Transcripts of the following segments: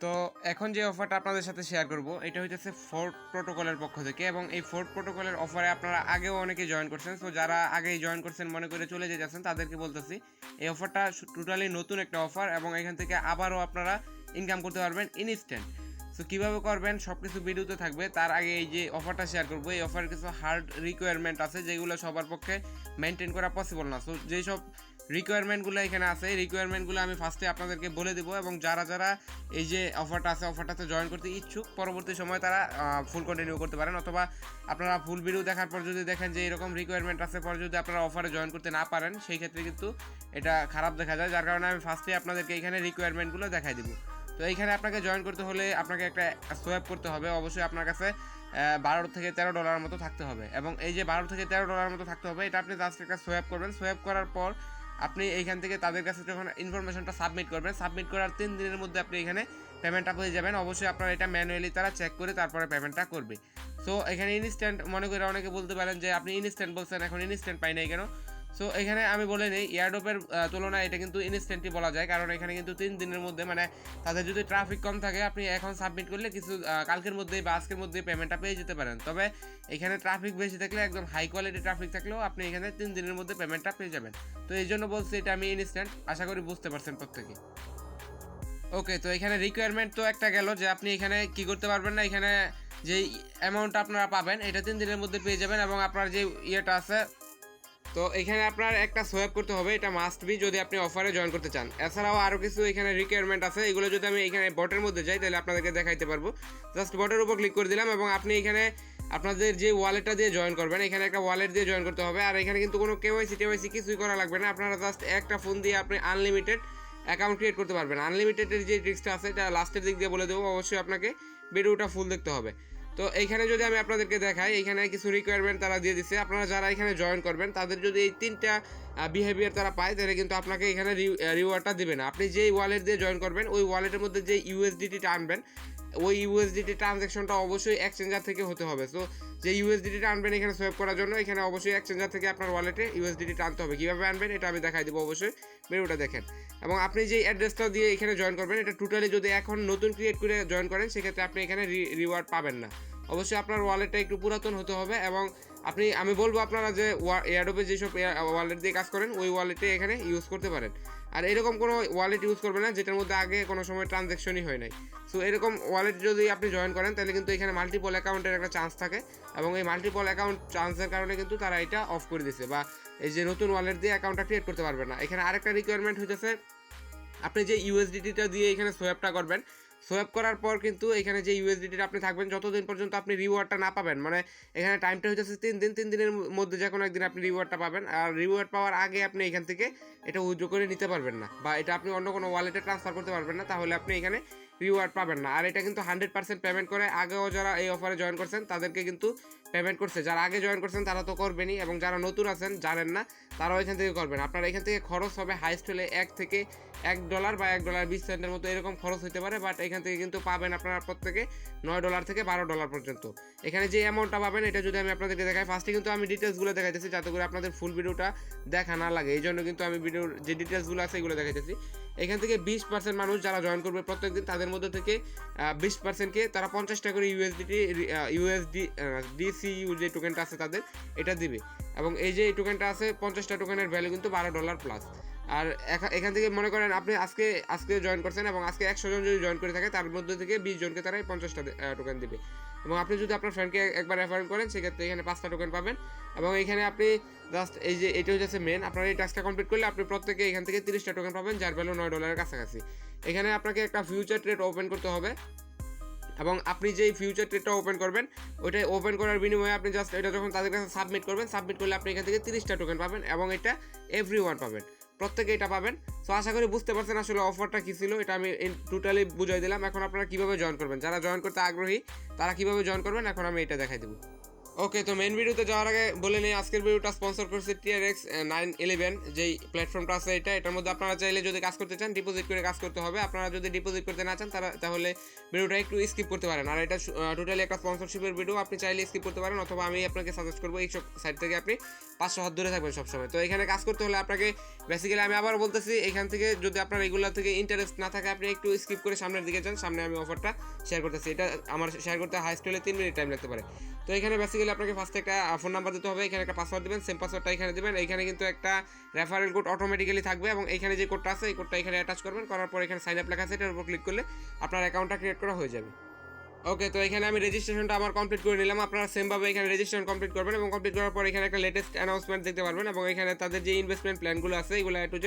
তো এখন যে অফারটা আপনাদের সাথে শেয়ার করব এটা হইতেছে ফোর্ট প্রোটোকলের পক্ষ থেকে, এবং এই ফোর্ট প্রোটোকলের অফারে আপনারা আগেও অনেকে জয়েন করছেন। সো যারা আগেই জয়েন করছেন মনে করে চলে যেতেছেন তাদেরকে বলতেছি এই অফারটা টোটালি নতুন একটা অফার, এবং এখান থেকে আবারও আপনারা ইনকাম করতে পারবেন ইনস্ট্যান্ট। সো কীভাবে করবেন সব কিছু ভিডিওতে থাকবে। তার আগে এই যে অফারটা শেয়ার করবো, এই অফারের কিছু হার্ড রিকোয়ারমেন্ট আছে যেগুলো সবার পক্ষে মেনটেন করা পসিবল না। সো যেই সব রিকোয়ারমেন্টগুলো এখানে আছে এই রিকোয়ারমেন্টগুলো আমি ফার্স্টে আপনাদেরকে বলে দেবো, এবং যারা যারা এই যে অফারটা আছে অফারটাতে জয়েন করতে ইচ্ছুক পরবর্তী সময় তারা ফুল কন্টিনিউ করতে পারেন, অথবা আপনারা ফুল ভিডিও দেখার পর যদি দেখেন যে এরকম রিকোয়ারমেন্ট আছে পরে যদি আপনারা অফারে জয়েন করতে না পারেন সেই ক্ষেত্রে কিন্তু এটা খারাপ দেখা যায়। যার কারণে আমি ফার্স্টে আপনাদেরকে এখানে রিকোয়ারমেন্টগুলো দেখাই দেবো। তো এইখানে আপনাকে জয়েন করতে হলে আপনাকে একটা সোয়াপ করতে হবে, অবশ্যই আপনার কাছে $12 থেকে $13 মতো থাকতে হবে, এবং এই যে $12 থেকে $13 মতো থাকতে হবে এটা আপনি জাস্ট একটা সোয়াপ করবেন। সোয়াপ করার পর আপনি এইখান থেকে তাদের কাছে যখন ইনফরমেশনটা সাবমিট করবেন, সাবমিট করার 3 দিনের মধ্যে আপনি এখানে পেমেন্টটা পেয়ে যাবেন। অবশ্যই আপনার এটা ম্যানুয়ালি তারা চেক করে তারপরে পেমেন্টটা করবে। সো এখানে ইনস্ট্যান্ট মনে করে অনেকে বলতে পারেন যে আপনি ইনস্ট্যান্ট বলছেন, এখন ইনস্ট্যান্ট পাই নাই কেন? সো এখানে আমি বলে নিই এয়ারড্রপের তুলনায় এটা কিন্তু ইনস্ট্যান্টই বলা যায়, কারণ এখানে কিন্তু 3 দিনের মধ্যে, মানে তাদের যদি ট্রাফিক কম থাকে আপনি এখন সাবমিট করলে কিছু কালকের মধ্যেই বা আজকের মধ্যেই পেমেন্টটা পেয়ে যেতে পারেন। তবে এখানে ট্রাফিক বেশি থাকলে, একদম হাই কোয়ালিটি ট্রাফিক থাকলেও আপনি এখানে 3 দিনের মধ্যে পেমেন্টটা পেয়ে যাবেন। তো এই জন্য বলছি এটা আমি ইনস্ট্যান্ট, আশা করি বুঝতে পারছেন প্রত্যেকে। ওকে, তো এখানে রিকোয়ারমেন্ট তো একটা গেল যে আপনি এখানে কি করতে পারবেন না, এখানে যে অ্যামাউন্টটা আপনারা পাবেন এটা 3 দিনের মধ্যে পেয়ে যাবেন, এবং আপনার যে ইয়েটা আছে তো এখানে আপনার একটা সোয়াপ করতে হবে, এটা মাস্ট বি যদি আপনি অফারে জয়েন করতে চান। এছাড়াও আরও কিছু এখানে রিকোয়ারমেন্ট আছে, এগুলো যদি আমি এখানে বটের মধ্যে যাই তাহলে আপনাদেরকে দেখাইতে পারবো। জাস্ট বটের উপর ক্লিক করে দিলাম, এবং আপনি এখানে আপনাদের যে ওয়ালেটটা দিয়ে জয়েন করবেন এখানে একটা ওয়ালেট দিয়ে জয়েন করতে হবে। আর এখানে কিন্তু কোনো কেওয়াইসি কিছুই করা লাগবে না, আপনারা জাস্ট একটা ফোন দিয়ে আপনি আনলিমিটেড অ্যাকাউন্ট ক্রিয়েট করতে পারবেন। আনলিমিটেডের যে ট্রিক্সটা আছে এটা লাস্টের দিক দিয়ে বলে দেবো, অবশ্যই আপনাকে ভিডিওটা ফুল দেখতে হবে। তো এইখানে যদি আমি আপনাদেরকে দেখাই, এখানে কিছু রিকোয়ারমেন্ট তারা দিয়ে দিচ্ছে। আপনারা যারা এখানে জয়েন করবেন তাদের যদি এই 3টা বিহেভিয়ার তারা পায় তাহলে কিন্তু আপনাকে এখানে রিওয়ার্ডটা দেবে না। আপনি যেই ওয়ালেট দিয়ে জয়েন করবেন ওই ওয়ালেটের মধ্যে যে ইউএসডিটিটা আনবেন ওই ইউএসডিটি ট্রানজ্যাকশনটা অবশ্যই এক্সচেঞ্জার থেকে হতে হবে। সো যে ইউএসডিটিটা আনবেন এখানে সোয়াপ করার জন্য এখানে অবশ্যই এক্সচেঞ্জার থেকে আপনার ওয়ালেটে ইউএসডিটি আনতে হবে। কীভাবে আনবেন এটা আমি দেখাই দেবো, অবশ্যই ভিডিওটা দেখেন। এবং আপনি যে অ্যাড্রেসটা দিয়ে এখানে জয়েন করবেন এটা টোটালি যদি এখন নতুন ক্রিয়েট করে জয়েন করেন সেক্ষেত্রে আপনি এখানে রিওয়ার্ড পাবেন না। অবশ্যই আপনার ওয়ালেটটা একটু পুরাতন হতে হবে, এবং আমি বলবো আপনারা যে এয়ারড্রপে যেসব ওয়ালেট দিয়ে কাজ করেন ওই ওয়ালেটে এখানে ইউজ করতে পারেন। আর এরকম কোনো ওয়ালেট ইউজ করবেন না যেটার মধ্যে আগে কোনো সময় ট্রানজ্যাকশনই হয় নাই। সো এরকম ওয়ালেট যদি আপনি জয়েন করেন তাহলে কিন্তু এখানে মাল্টিপল অ্যাকাউন্টের একটা চান্স থাকে, এবং এই মাল্টিপল অ্যাকাউন্ট চান্সের কারণে কিন্তু তারা এটা অফ করে দিছে, বা এই যে নতুন ওয়ালেট দিয়ে অ্যাকাউন্টটা ক্রিয়েট করতে পারবেন না। এখানে আরেকটা রিকোয়ারমেন্ট হইতেছে আপনি যে ইউএসডিটিটা দিয়ে এখানে সোয়াপটা করবেন, সোয়াপ করার পর কিন্তু এখানে যে ইউএসডিটিটা আপনি থাকবেন যতদিন পর্যন্ত আপনি রিওয়ার্ডটা না পাবেন, মানে এখানে টাইমটা হচ্ছে 3 দিন, 3 দিনের মধ্যে যে কোনো একদিন আপনি রিওয়ার্ডটা পাবেন। আর রিওয়ার্ড পাওয়ার আগে আপনি এখান থেকে এটা উইথড্র করে নিতে পারবেন না, বা এটা আপনি অন্য কোনো ওয়ালেটে ট্রান্সফার করতে পারবেন না, তাহলে আপনি এখানে রিওয়ার্ড পাবেন না। আর এটা কিন্তু 100% পেমেন্ট করে, আগেও যারা এই অফারে জয়েন করছেন তাদেরকে কিন্তু পেমেন্ট করছে। যারা আগে জয়েন করছেন তারা তো করবেনই, এবং যারা নতুন আছেন জানেন না তারাও এখান থেকে করবেন। আপনার এখান থেকে খরচ হবে হাইস্ট হলে $1 থেকে $1 বা $1.20 মতো এরকম খরচ হতে পারে, বাট এখান থেকে কিন্তু পাবেন আপনারা প্রত্যেকে $9 থেকে $12 পর্যন্ত। এখানে যে অ্যামাউন্টটা পাবেন এটা যদি আমি আপনাদেরকে দেখাই, ফার্স্টে কিন্তু আমি ডিটেলসগুলো দেখাইতেছি যাতে করে আপনাদের ফুল ভিডিওটা দেখা না লাগে, এই জন্য কিন্তু আমি ভিডিওর যে ডিটেলসগুলো আছে এগুলো দেখাইতেছি। এখান থেকে 20% মানুষ যারা জয়েন করবে প্রত্যেকদিন তাদের মধ্যে থেকে 20%কে তারা 50 টাকা করে ডিসিইউ যে টোকেনটা আছে তাদের এটা দিবে, এবং এই যে টোকেনটা আছে 50টা টোকেনের ভ্যালু কিন্তু $12 প্লাস। আর এখান থেকে মনে করেন আপনি আজকে জয়েন করছেন, এবং আজকে 100 জন যদি জয়েন করে থাকে তার মধ্যে থেকে 20 জনকে তারা 50টা টোকেন দিবে, এবং আপনি যদি আপনার ফ্রেন্ডকে একবার রেফার করেন সেক্ষেত্রে এখানে 5টা টোকেন পাবেন। এবং এখানে আপনি জাস্ট এই যে এটা হচ্ছে মেন, আপনার এই টাস্কটা কমপ্লিট করলে আপনি প্রত্যেকে এখান থেকে 30টা টোকেন পাবেন যার ভ্যালু $9 কাছাকাছি। এখানে আপনাকে একটা ফিউচার ট্রেড ওপেন করতে হবে, এবং আপনি যেই ফিউচার ট্রেডটা ওপেন করবেন ওইটাই ওপেন করার বিনিময়ে আপনি জাস্ট এটা যখন তাদের কাছে সাবমিট করবেন, সাবমিট করলে আপনি এখান থেকে 30টা টোকেন পাবেন, এবং এটা এভরিওয়ান পাবেন, প্রত্যেকে এটা পাবেন। সো আশা করি বুঝতে পারছেন আসলে অফারটা কী ছিল, এটা আমি টোটালি বুঝাই দিলাম। এখন আপনারা কীভাবে জয়েন করবেন, যারা জয়েন করতে আগ্রহী তারা কীভাবে জয়েন করবেন এখন আমি এটা দেখাই দেবো। ওকে, তো মেইন ভিডিওতে যাওয়ার আগে বলে নিই, আজকের ভিডিওটা স্পন্সর করছে TRX 911, যেই প্ল্যাটফর্মটা আছে এটার মধ্যে আপনারা চাইলে যদি কাজ করতে চান ডিপোজিট করে কাজ করতে হবে। আপনারা যদি ডিপোজিট করতে না চান তাহলে ভিডিওটা একটু স্কিপ করতে পারেন। আর এটা টোটালি একটা স্পন্সরশিপের ভিডিও, আপনি চাইলে স্কিপ করতে পারেন, অথবা আমি আপনাকে সাজেস্ট করবো এইসব সাইট থেকে আপনি 500 হাত দূরে থাকবেন সবসময়। তো এখানে কাজ করতে হলে আপনাকে বেসিক্যালি আমি আবার বলতেছি, এখান থেকে যদি আপনার এগুলা থেকে ইন্টারেস্ট না থাকে আপনি একটু স্কিপ করে সামনের দিকে যান। সামনে আমি অফারটা শেয়ার করতেছি, এটা আমার শেয়ার করতে হাইস্ট হলে 3 মিনিট টাইম লাগতে পারে। তো এখানে বেসিক্যালি আপনাকে ফার্স্টে একটা ফোন নাম্বার দিতে হবে, এখানে একটা পাসওয়ার্ড দিবেন, সেম পাসওয়ার্ডটা এখানে দিবেন। এখানে কিন্তু একটা রেফারেল কোড অটোমেটিক্যালি থাকবে এবং এখানে যে কোডটা আছে এই কোডটা এখানে অ্যাটাচ করবেন, করার পর এখানে সাইন আপ লেখা আছে, এটার উপর ক্লিক করলে আপনার অ্যাকাউন্টটা ক্রিয়েট করা হয়ে যাবে। ওকে, তো এখানে আমি রেজিস্ট্রেশনটা আমার কমপ্লিট করে নিলাম। আপনারা সেমভাবে এখানে রেজিস্ট্রেশন কমপ্লিট করবেন এবং কমপ্লিট করার পর এখানে একটা লেটেস্ট অ্যানাউন্সমেন্ট দেখতে পারবেন এবং এখানে তাদের যে ইনভেস্টমেন্ট প্ল্যানগুলো আছে এগুলো A to Z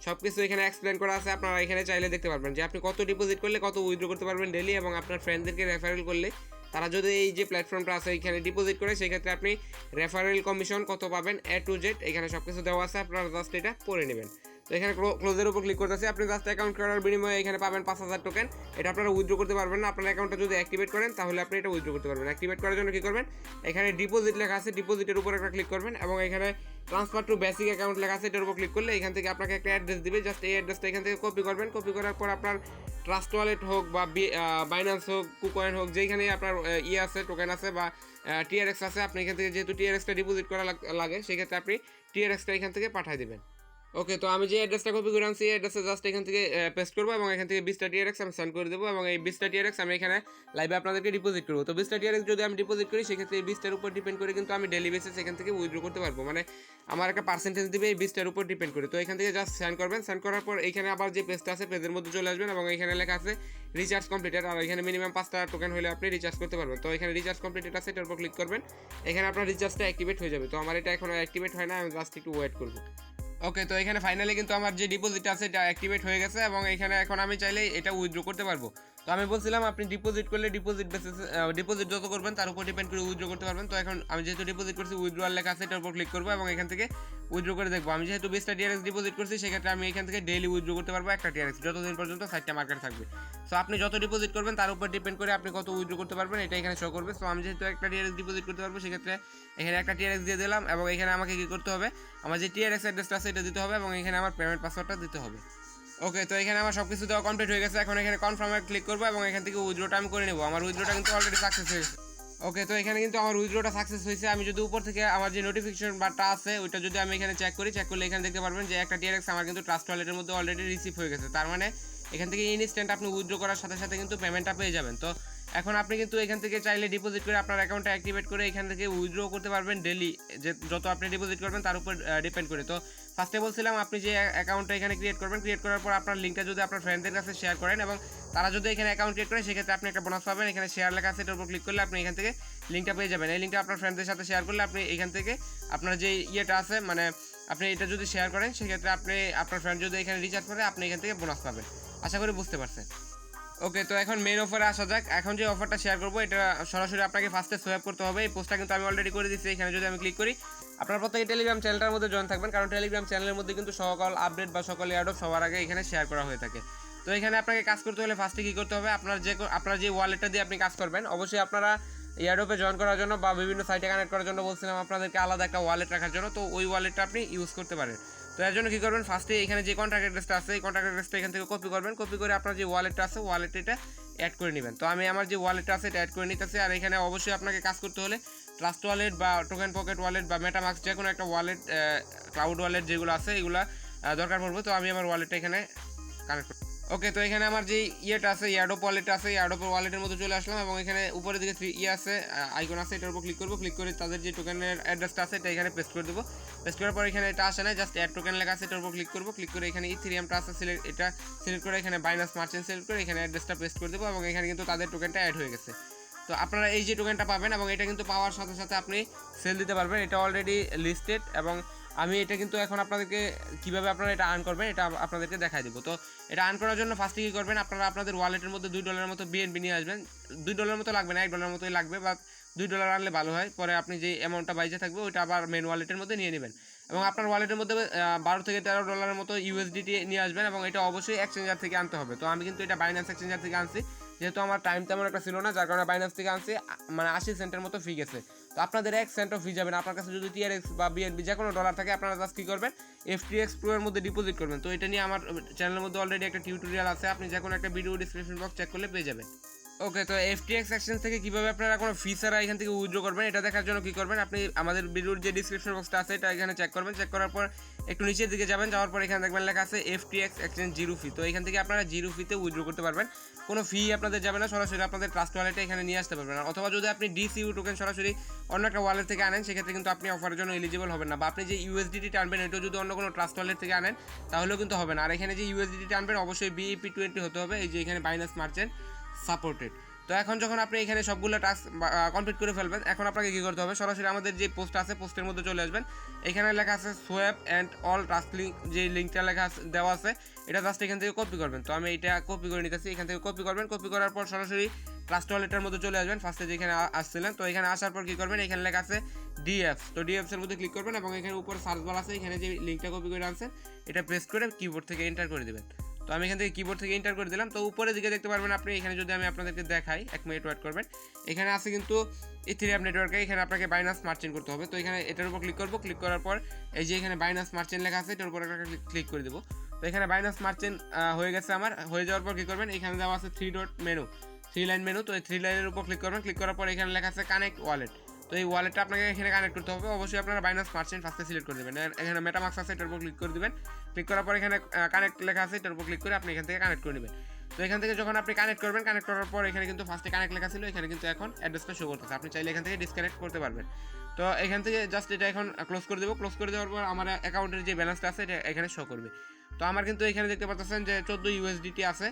সব কিছু এখানে এক্সপ্লেন করা আছে। আপনারা এখানে চাইলে দেখতে পারবেন যে আপনি কত ডিপোজিট করলে কত উইথড্র করতে পারবেন ডেলি, এবং আপনার ফ্রেন্ডদেরকে রেফারেল করলে তারা যদি এই যে প্ল্যাটফর্মটা আছে এখানে ডিপোজিট করে সেক্ষেত্রে আপনি রেফারেল কমিশন কত পাবেন A to Z এখানে সব কিছু দেওয়া আছে, আপনারা জাস্ট এটা পড়ে নেবেন। তো এখানে ক্লোজের উপর ক্লিক করতেছি, আপনি জাস্ট অ্যাকাউন্ট করার বিনিময়ে এখানে পাবেন 5000 টোকেন। এটা আপনারা উইথড্র করতে পারবেন না, আপনার অ্যাকাউন্টটা যদি অ্যাক্টিভেট করেন তাহলে আপনি এটা উইথড্র করতে পারবেন। অ্যাক্টিভেট করার জন্য কী করবেন, এখানে ডিপোজিট লেখা আছে, ডিপোজিটের উপর একটা ক্লিক করবেন এবং এখানে ট্রান্সফার টু বেসিক অ্যাকাউন্ট লেখা আছে, এটার উপর ক্লিক করলে এখান থেকে আপনাকে একটা অ্যাড্রেস দিবে, জাস্ট এই অ্যাড্রেসটা এখান থেকে কপি করবেন। কপি করার পর আপনার ট্রাস্ট ওয়ালেট হোক বা বাইন্যান্স হোক, কুকয়েন হোক, যেখানে আপনার আছে টোকেন আছে বা TRX আছে, আপনি এখান থেকে যেহেতু TRXটা ডিপোজিট করা লাগে সেক্ষেত্রে আপনি TRXটা এখান থেকে পাঠিয়ে দেবেন। ওকে, তো আমি যে অ্যাড্রেসটা কপি করে আনছি এই অ্যাড্রেসে জাস্ট এখান থেকে পেস্ট করবো এবং এখান থেকে 20টা TRX আমি সেন্ড করে দেবো এবং এই 20টা TRX আমি এখানে লাইভে আপনাদেরকে ডিপোজিট করবো। তো 20টা TRX যদি আমি ডিপোজিট করি সেক্ষেত্রে এই 20টার উপর ডিপেন্ড করে কিন্তু আমি ডেলি বেসিস এখান থেকে উইথড্র করতে পারবো, মানে আমার একটা পার্সেন্টেজ দিবে এই 20টার উপর ডিপেন্ড করে। তো এখান থেকে জাস্ট সেন্ড করবেন, সেন্ড করার পর এখানে আবার যে পেজটা আছে পেজের মধ্যে চলে আসবেন এবং এখানে লেখা আছে রিচার্জ কমপ্লিটেড, আর এখানে মিনিমাম 5টা টোকেন হলে আপনি রিচার্জ করতে পারবেন। তো এখানে রিচার্জ কমপ্লিটেড আছে, এটার উপর ক্লিক করবেন, এখানে আপনার রিচার্জটা অ্যাক্টিভেট হয়ে যাবে। তো আমার এটা এখনো অ্যাক্টিভেট হয় না, আমি জাস্ট একটু ওয়েট করবো। ওকে, তো এখানে ফাইনালি কিন্তু আমার যে ডিপোজিট আছে এটা অ্যাক্টিভেট হয়ে গেছে এবং এখানে এখন আমি চাইলে এটা উইথড্র করতে পারবো। তো আমি বলছিলাম আপনি ডিপোজিট করলে ডিপোজিট বেসিস ডিপোজিট যত করবেন তার উপর ডিপেন্ড করে উইথড্র করতে পারবেন। তো এখন আমি যেহেতু ডিপোজিট করছি উইথড্রয়াল লেখা আছে এটার উপর ক্লিক করবো এবং এখান থেকে উইথড্র করে দেখবো। আমি যেহেতু 20টা TRX ডিপোজিট করছি সেক্ষেত্রে আমি এখান থেকে ডেইলি উইথড্র করতে পারবো একটা TRX যতদিন পর্যন্ত সাইটটা মার্কেট থাকবে। সো আপনি যত ডিপোজিট করবেন তার উপর ডিপেন্ড করে আপনি কত উইথড্র করতে পারবেন এটা এখানে শো করবে। সো আমি যেহেতু একটা TRX ডিপোজিট করতে পারবো সেক্ষেত্রে এখানে একটা TRX দিয়ে দিলাম এবং এখানে আমাকে কী করতে হবে, আমার যে TRX অ্যাড্রেসটা আছে এটা দিতে হবে এবং এখানে আমার পেমেন্ট পাসওয়ার্ডটা দিতে হবে। ওকে, তো এখানে আমার সব কিছু দেওয়া কমপ্লিট হয়ে গেছে। এখন এখানে কনফার্মে ক্লিক করবো এবং এখান থেকে উইথড্রটা আমি করে নেবো। আমার উইথড্রটা কিন্তু অলরেডি সাকসেস হয়েছে। ওকে, তো এখানে কিন্তু আমার উইথড্রটা সাকসেস হয়েছে। আমি যদি উপর থেকে আমার যে নোটিফিকেশন বারটা আছে ওইটা যদি আমি এখানে চেক করলে এখানে দেখতে পারবেন যে একটা TRX আমার কিন্তু ট্রাস্ট ওয়ালেটের মধ্যে অলরেডি রিসিভ হয়ে গেছে। তার মানে এখান থেকে ইনস্ট্যান্ট আপনি উইথড্র করার সাথে সাথে কিন্তু পেমেন্টটা পেয়ে যাবেন। তো এখন আপনি কিন্তু এখান থেকে চাইলে ডিপোজিট করে আপনার অ্যাকাউন্টটা অ্যাক্টিভেট করে এখান থেকে উইথড্র করতে পারবেন ডেলি, যে যত আপনি ডিপোজিট করবেন তার উপর ডিপেন্ড করে। তো ফার্স্টে বলছিলাম আপনি যে অ্যাকাউন্টটা এখানে ক্রিয়েট করবেন, ক্রিয়েট করার পর আপনার লিঙ্কটা যদি আপনার ফ্রেন্ডদের কাছে শেয়ার করেন এবং তারা যদি এখানে অ্যাকাউন্ট ক্রিয়েট করে সেক্ষেত্রে আপনি একটা বোনাস পাবেন। এখানে শেয়ার লেখা আছে এটার উপর ক্লিক করলে আপনি এখান থেকে লিঙ্কটা পেয়ে যাবেন। এই লিঙ্কটা আপনার ফ্রেন্ডদের সাথে শেয়ার করলে আপনি এখান থেকে আপনার যে ইয়েটা আছে, মানে আপনি এটা যদি শেয়ার করেন সেক্ষেত্রে আপনি আপনার ফ্রেন্ড যদি এখানে রিচার্জ করে আপনি এখান থেকে বোনাস পাবেন। আশা করি বুঝতে পারছেন। ওকে, তো এখন মেইন অফারে আসা যাক। এখন যে অফারটা শেয়ার করবো এটা সরাসরি আপনাকে ফার্স্টে সোয়াপ করতে হবে। এই পোস্টটা কিন্তু আমি অলরেডি করে দিচ্ছি। এখানে যদি আমি ক্লিক করি আপনার প্রত্যেকে টেলিগ্রাম চ্যানেলটার মধ্যে জয়েন থাকবেন, কারণ টেলিগ্রাম চ্যানেলের মধ্যে কিন্তু সকল আপডেট বা সকল এয়ারড্রপ সবার আগে এখানে শেয়ার করা হয়ে থাকে। তো এখানে আপনাকে কাজ করতে হলে ফার্স্টে কী করতে হবে, আপনার যে ওয়ালেটটা দিয়ে আপনি কাজ করবেন, অবশ্যই আপনারা এয়ারড্রপে জয়েন করার জন্য বা বিভিন্ন সাইটে কানেক্ট করার জন্য বলছিলাম আপনাদেরকে আলাদা একটা ওয়ালেট রাখার জন্য, তো ওই ওয়ালেটটা আপনি ইউজ করতে পারেন। তো এর জন্য কী করবেন, ফার্স্টে এখানে যে কন্ট্যাক্ট অ্যাড্রেসটা আছে এই কন্ট্যাক্ট অ্যাড্রেসটা এখান থেকে কপি করবেন, কপি করে আপনার যে ওয়ালেটটা আছে ওয়ালেটে এটা অ্যাড করে নেবেন। তো আমি আমার যে ওয়ালেটটা আছে এটা অ্যাড করে নিতেছি। আর এখানে অবশ্যই আপনাকে কাজ করতে হলে ট্রাস্ট ওয়ালেট বা টোকেন পকেট ওয়ালেট বা মেটামাস্ক যে কোনো একটা ওয়ালেট, ক্লাউড ওয়ালেট যেগুলো আছে এগুলো দরকার পড়বে। তো আমি আমার ওয়ালেটটা এখানে কানেক্ট করি। ওকে, তো এখানে আমার যে ইয়েটা আছে এয়ারড্রপ ওয়ালেট আছে, এয়ারড্রপ ওয়ালেটের মধ্যে চলে আসলাম এবং এখানে উপরে দিকে আছে আইকন আছে, এটার উপর ক্লিক করবো। ক্লিক করে তাদের যে টোকেনের অ্যাড্রেসটা আছে এটা এখানে পেস্ট করে দেবো। পেস্ট করার পর এখানে এটা আসে না, জাস্ট অ্যাড টোকেন লেখা আছে এটার উপর ক্লিক করবো। ক্লিক করে এখানে ইথেরিয়ামটা আছে এটা সিলেক্ট করে এখানে বাইনান্স মার্চেন্ট সিলেক্ট করে এখানে অ্যাড্রেসটা পেস্ট করে দেবো এবং এখানে কিন্তু তাদের টোকেনটা অ্যাড হয়ে গেছে। তো আপনারা এই যে টোকেনটা পাবেন এবং এটা কিন্তু পাওয়ার সাথে সাথে আপনি সেল দিতে পারবেন। এটা অলরেডি লিস্টেড এবং আমি এটা কিন্তু এখন আপনাদেরকে কীভাবে আপনারা এটা আর্ন করবেন এটা আপনাদেরকে দেখাই দিব। তো এটা আর্ন করার জন্য ফার্স্টে কী করবেন, আপনারা আপনাদের ওয়ালেটের মধ্যে $2 মতো BNB নিয়ে আসবেন। $2 মতো লাগবে না, $1 মতোই লাগবে, বা $2 আনলে ভালো হয়। পরে আপনি যে অ্যামাউন্টটা বাইজে থাকবে ওইটা আবার মেন ওয়ালেটের মধ্যে নিয়ে নেবেন এবং আপনার ওয়ালেটের মধ্যে $12 থেকে $13 মতো USDT নিয়ে আসবেন এবং এটা অবশ্যই এক্সচেঞ্জার থেকে আনতে হবে। তো আমি কিন্তু এটা বাইন্যান্স এক্সচেঞ্জার থেকে আনছি, যেহেতু আমার টাইম তেমন একটা ছিল না যার কারণে বাইন্যান্স থেকে আনছি, মানে 80 সেন্টের মতো ফি গেছে। তো আপনাদের 1 সেন্টও ফি যাবে না। আপনার কাছে যদি TRX বা BNB যে কোনো ডলার থাকে আপনারা জাস্ট কী করবেন, FTX Pro এর মধ্যে ডিপোজিট করবেন। তো এটা নিয়ে আমার চ্যানেলের মধ্যে অলরেডি একটা টিউটোরিয়াল আছে, আপনি যে কোনো একটা ভিডিও ডিসক্রিপশন বক্স চেক করলে পেয়ে যাবেন। ওকে, তো FTX এক্সচেঞ্জ থেকে কীভাবে আপনারা কোনো ফি ছাড়া এখান থেকে উইথড্র করবেন এটা দেখার জন্য কী করবেন, আপনি আমাদের ভিডিওর যে ডিসক্রিপশন বক্সটা আছে এটা এখানে চেক করবেন। চেক করার পর একটু নিচের দিকে যাবেন, যাওয়ার পর এখানে দেখবেন লেখা আছে FTX এক্সচেঞ্জ জিরো ফি। তো এখান থেকে আপনারা জিরো ফিতে উইথড্র করতে পারবেন, কোনো ফি আপনাদের যাবে না, সরাসরি আপনাদের ট্রাস্ট ওয়ালেটে এখানে নিয়ে আসতে পারবেন। অথবা যদি আপনি DCU টোকেন সরাসরি অন্য একটা ওয়ালেট থেকে আনেন সেক্ষেত্রে কিন্তু আপনি অফারের জন্য এলিজিবল হবেন না, বা আপনি যে USDT টানবেন এটাও যদি অন্য কোনো ট্রাস্ট ওয়ালেট থেকে আনেন তাহলেও কিন্তু হবে না। আর এখানে যে USDT টানবেন অবশ্যই BEP20 হতে হবে, এই যে এখানে বাইনান্স মার্চেন্ট সাপোর্টেড। তো এখন যখন আপনি এখানে সবগুলো টাস্ক কমপ্লিট করে ফেলবেন, এখন আপনাকে কী করতে হবে, সরাসরি আমাদের যে পোস্ট আছে পোস্টের মধ্যে চলে আসবেন। এখানে লেখা আছে swap and all task link, যে লিঙ্কটা লেখা দেওয়া আছে এটা জাস্ট এখান থেকে কপি করবেন। তো আমি এটা কপি করে নিতেছি, এখান থেকে কপি করবেন। কপি করার পর সরাসরি ট্রাস্ট ওয়ালেটের মধ্যে চলে আসবেন, ফার্স্টে যেখানে আসছিলেন। তো এখানে আসার পর কী করবেন, এখানে লেখা আছে DF, তো DFs এর মধ্যে ক্লিক করবেন এবং এখানে উপর সার্চ বার আছে, এখানে যে লিঙ্কটা কপি করে আনছেন এটা প্রেস করে কিবোর্ড থেকে এন্টার করে দেবেন। তো আমি এখান থেকে কিবোর্ড থেকে এন্টার করে দিলাম। তো উপরের দিকে দেখতে পারবেন আপনি, এখানে যদি আমি আপনাদেরকে দেখাই, 1 মিনিট ওয়েট করবেন। এখানে আছে কিন্তু ইথেরিয়াম নেটওয়ার্কে, এখানে আপনাকে বাইনান্স মার্চেন্ট করতে হবে। তো এখানে এটার উপর ক্লিক করবো, ক্লিক করার পর এই যে এখানে বাইনান্স মার্চেন্ট লেখা আছে এটার উপর একটা ক্লিক করে দেবো। তো এখানে বাইনান্স মার্চেন্ট হয়ে গেছে আমার। হয়ে যাওয়ার পর কী করবেন, এখানে দেওয়া আছে 3 লাইন মেনু। তো এই 3 লাইনের উপর ক্লিক করবেন, ক্লিক করার পর এখানে লেখা আছে কানেক্ট ওয়ালেট। তো এই ওয়ালেটটা আপনাকে এখানে কানেক্ট করতে হবে, অবশ্যই আপনারা বাইনান্স মার্চেন্ট ফার্স্টে সিলেক্ট করে দেবেন। এখানে মেটামাক্স আছে এটার উপর ক্লিক করে দেবেন। ক্লিক করার পর এখানে কানেক্ট লেখা আছে এটার উপর ক্লিক করে আপনি এখান থেকে কানেক্ট করে নেবেন। তো এখান থেকে যখন আপনি কানেক্ট করবেন, কানেক্ট করার পর এখানে কিন্তু ফার্স্টে কানেক্ট লেখা ছিল, এখানে কিন্তু এখন অ্যাড্রেসটা শো করতেছে, আপনি চাইলে এখান থেকে ডিসকানেক্ট করতে পারবেন। তো এখান থেকে জাস্ট এটা এখন ক্লোজ করে দেবো। ক্লোজ করে দেওয়ার পর আমার অ্যাকাউন্টের যে ব্যালেন্সটা আছে এটা এখানে শো করবে। তো আমার কিন্তু এখানে দেখতে পাচ্ছেন যে 14 USDT আছে।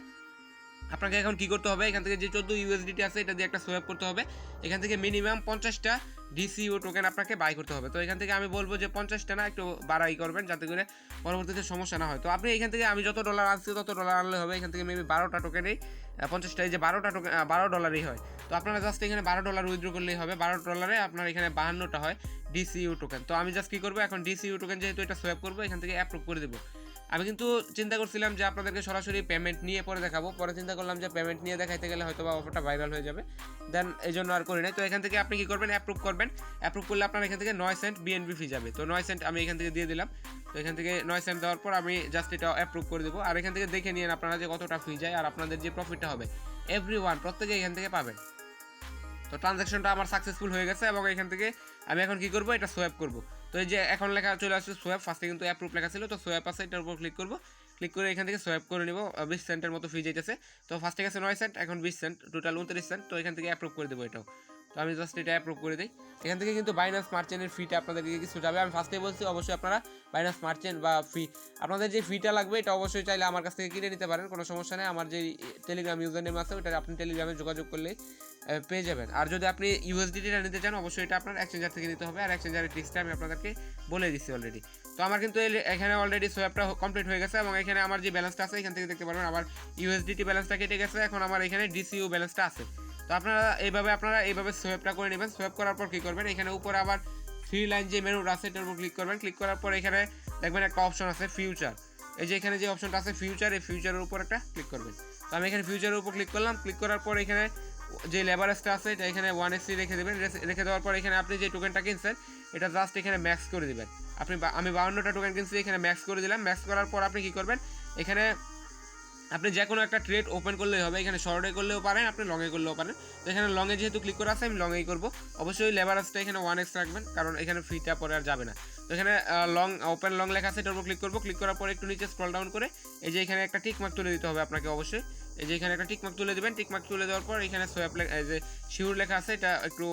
আপনাকে এখন কী করতে হবে, এখান থেকে যে 14 USDT আছে এটা দিয়ে একটা সোয়াপ করতে হবে। এখান থেকে মিনিমাম 50টা DCU টোকেন আপনাকে বাই করতে হবে। তো এখান থেকে আমি বলবো যে 50টা না, একটু বাড়াই করবেন যাতে করে পরবর্তীতে সমস্যা না হয়। তো আপনি এখান থেকে আমি যত ডলার আনছি তত ডলার আনলে হবে, এখান থেকে মেবি 12টা টোকেনেই 50টা, এই যে 12টা টোকেন $12 হয়। তো আপনারা জাস্ট এখানে $12 উইথড্র করলেই হবে। $12 আপনার এখানে 52টা হয় DCU টোকেন। তো আমি জাস্ট কী করবো, এখন DCU টোকেন যেহেতু এটা সোয়াপ করবো এখান থেকে অ্যাপ্রুভ করে দেবো। আমি কিন্তু চিন্তা করছিলাম যে আপনাদেরকে সরাসরি পেমেন্ট নিয়ে পরে দেখাবো, পরে চিন্তা করলাম যে পেমেন্ট নিয়ে দেখাইতে গেলে হয়তো বা অফারটা ভাইরাল হয়ে যাবে, দেন এই জন্য আর করি নাই। তো এখান থেকে আপনি কী করবেন, অ্যাপ্রুভ করবেন। অ্যাপ্রুভ করলে আপনার এখান থেকে 9 সেন্ট BNB ফি যাবে। তো 9 সেন্ট আমি এখান থেকে দিয়ে দিলাম। তো এখান থেকে 9 সেন্ট দেওয়ার পর আমি জাস্ট এটা অ্যাপ্রুভ করে দেবো। আর এখান থেকে দেখে নিন আপনারা যে কতটা ফি যায় আর আপনাদের যে প্রফিটটা হবে প্রত্যেকে এখান থেকে পাবেন। তো ট্রানজ্যাকশনটা আমার সাকসেসফুল হয়ে গেছে এবং এখান থেকে আমি এখন কী করবো, এটা সোয়াপ করবো। তো এই যে এখন লেখা চলে আসছে সোয়াপ, ফার্স্টে কিন্তু অ্যাপ্রুভ লেখা ছিল, তো সোয়াপ আছে এটার উপর ক্লিক করবো। ক্লিক করে এখান থেকে সোয়াপ করে নিব। 20 সেন্টের মতো ফি যেতেছে। তো ফার্স্টে গেছে 9 সেন্ট, এখন 20 সেন্ট, টোটাল 29 সেন্ট। তো এখান থেকে অ্যাপ্রুভ করে দেবো এটাও। তো আমি জাস্ট এটা অ্যাপ্রুভ করে দিই। এখান থেকে কিন্তু বাইনান্স মার্চেন্টের ফিটা আপনাদেরকে কিছু যাবে। আমি ফার্স্টেই বলছি অবশ্যই আপনারা বাইনান্স মার্চেন্ট বা ফি, আপনাদের যে ফিটা লাগবে এটা অবশ্যই চাইলে আমার কাছ থেকে কিনে নিতে পারেন, কোনো সমস্যা নেই। আমার যে টেলিগ্রাম ইউজার নেম আছে ওটা আপনি টেলিগ্রামে যোগাযোগ করলেই পেয়ে যাবেন। আর যদি আপনি USDTটা নিতে চান অবশ্যই এটা আপনার এক্সচেঞ্জার থেকে নিতে হবে। আর এক্সচেঞ্জারের ট্রিক্সটা আমি আপনাদেরকে বলে দিচ্ছি অলরেডি। তো আমার কিন্তু এখানে অলরেডি সোয়াপটা কমপ্লিট হয়ে গেছে এবং এখানে আমার যে ব্যালেন্সটা আছে এখান থেকে দেখতে পারবেন আবার USDT ব্যালেন্সটা কেটে গেছে, এখন আমার এখানে DCU ব্যালেন্সটা আছে। তো আপনারা এইভাবে সোয়াপটা করে নেবেন। সোয়াপ করার পর কী করবেন, এখানে উপরে আবার 3 লাইন যে মেনুটা আছে এটার উপর ক্লিক করবেন। ক্লিক করার পর এখানে দেখবেন একটা অপশন আছে ফিউচার, এই যে এখানে যে অপশনটা আছে ফিউচার, এই ফিউচারের উপর একটা ক্লিক করবেন। তো আমি এখানে ফিউচারের উপর ক্লিক করলাম। ক্লিক করার পর এখানে যে লেভারেজটা আছে এটা এখানে 1SC রেখে দেবেন। রেখে দেওয়ার পর এখানে আপনি যে টোকেনটা কিনছেন এটা জাস্ট এখানে ম্যাক্স করে দেবেন। আমি 52টা টোকেন কিনছি, এখানে ম্যাক্স করে দিলাম। ম্যাক্স করার পর আপনি কী করবেন, এখানে আপনি যে কোনো একটা ট্রেড ওপেন করলেই হবে। এখানে শর্টে করলেও পারেন, আপনি লংয়ে করলেও পারেন। তো এখানে লংয়ে যেহেতু ক্লিক করা আছে আমি লংয়েই করবো। অবশ্যই লেভারেজটা এখানে 1x রাখবেন, কারণ এখানে ফিটা পরে আর যাবে না। তো এখানে ওপেন লং লেখা আছে এটার উপর ক্লিক করবো। ক্লিক করার পর একটু নিচে স্ক্রল ডাউন করে এই যে এখানে একটা টিক মার্ক তুলে দিতে হবে আপনাকে অবশ্যই। এই যে এখানে একটা টিক মার্ক তুলে দেবেন। টিক মার্ক তুলে দেওয়ার পর এখানে সোয়াপ যে শিওর লেখা আছে এটা একটু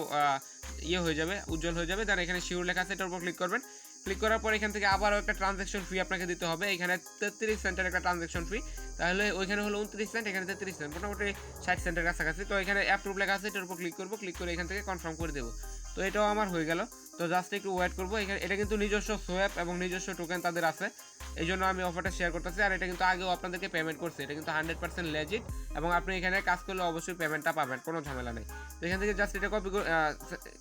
হয়ে যাবে, উজ্জ্বল হয়ে যাবে। দেন এখানে শিওর লেখা আছে এটার উপর ক্লিক করবেন। ক্লিক করার পর এখান থেকে আবারও একটা ট্রানজ্যাকশন ফি আপনাকে দিতে হবে। এখানে 33 সেন্টের একটা ট্রানজ্যাকশন ফি, তাহলে ওইখানে হলো 29 সেন্ট, এখানে 33 সেন্ট, মোটামুটি 60 সেন্টের কাছাকাছি। তো এখানে অ্যাপ্রুভ লেখা আছে এটার উপর ক্লিক করবো। ক্লিক করে এখান থেকে কনফার্ম করে দেবো। তো এটাও আমার হয়ে গেল। তো জাস্ট একটু ওয়েট করবো। এখানে এটা কিন্তু নিজস্ব সোয়াপ এবং নিজস্ব টোকেন তাদের আছে, এই জন্য আমি অফারটা শেয়ার করতেছি। আর এটা কিন্তু আগেও আপনাদেরকে পেমেন্ট করছে, এটা কিন্তু 100% লেজিট এবং আপনি এখানে কাজ করলে অবশ্যই পেমেন্টটা পাবেন, কোনো ঝামেলা নেই। তো এখান থেকে জাস্ট এটা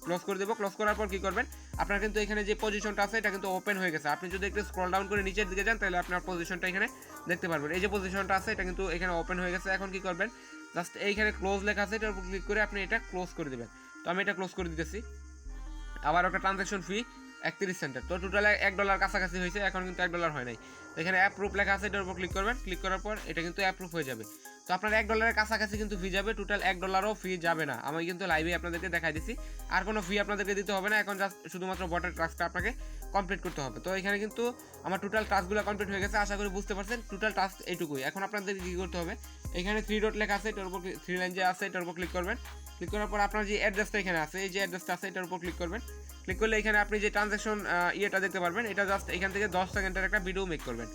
ক্লোজ করে দেবো। ক্লোজ করার পর কী করবেন, আপনার কিন্তু এখানে যে পজিশনটা আছে এটা কিন্তু ওপেন হয়ে গেছে। আপনি যদি একটু স্ক্রল ডাউন করে নিচের দিকে যান তাহলে আপনার পজিশনটা এখানে দেখতে পারবেন। এই যে পজিশনটা আছে এটা কিন্তু এখানে ওপেন হয়ে গেছে। এখন কী করবেন, জাস্ট এইখানে ক্লোজ লেখা আছে এটার উপর ক্লিক করে আপনি এটা ক্লোজ করে দেবেন। তো আমি এটা ক্লোজ করে দিতেছি। আবার একটা ট্রানজ্যাকশন ফি 31 সেন্টের। তো টোটাল $1 কাছাকাছি হয়েছে, এখন কিন্তু $1 হয় নাই। তো এখানে অ্যাপ্রুভ লেখা আছে, এটার উপর ক্লিক করবেন, ক্লিক করার পর এটা কিন্তু অ্যাপ্রুভ হয়ে যাবে। তো আপনার $1 কাছাকাছি কিন্তু ফি যাবে, টোটাল $1ও ফি যাবে না। আমি কিন্তু লাইভে আপনাদেরকে দেখাই দিছি, আর কোনো ফি আপনাদেরকে দিতে হবে না। এখন জাস্ট শুধুমাত্র বটের টাস্কটা আপনাকে কমপ্লিট করতে হবে। তো এখানে কিন্তু আমার টোটাল টাস্কগুলো কমপ্লিট হয়ে গেছে, আশা করি বুঝতে পারছেন। টোটাল টাস্ক এইটুকুই। এখন আপনাদেরকে কী করতে হবে, এখানে 3 ডট লেখা আছে, এটার উপর 3 লাইন যে আছে এটার উপর ক্লিক করবেন। ক্লিক করার পর আপনার যে অ্যাড্রেসটা এখানে আছে, এই যে অ্যাড্রেসটা আছে এটার উপর ক্লিক করবেন। ক্লিক করলে এখানে আপনি যে ট্রানজ্যাকশন ইয়েটা দেখতে পারবেন, এটা জাস্ট এখান থেকে 10 সেকেন্ডের একটা ভিডিও মেক করবেন।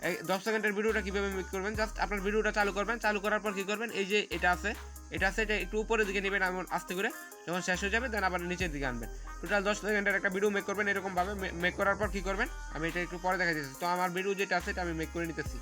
এই 10 সেকেন্ডের ভিডিওটা কীভাবে মেক করবেন, জাস্ট আপনার ভিডিওটা চালু করবেন। চালু করার পর কী করবেন, এই যে এটা আছে এটা একটু উপরের দিকে নেবেন এমন আস্তে করে, যখন শেষ হয়ে যাবে দেন আবার নিচের দিকে আনবেন। টোটাল 10 সেকেন্ডের একটা ভিডিও মেক করবেন এরকমভাবে। মেক করার পর কী করবেন, আমি এটা একটু পরে দেখা দিচ্ছি। তো আমার ভিডিও যেটা আছে এটা আমি মেক করে নিতেছি।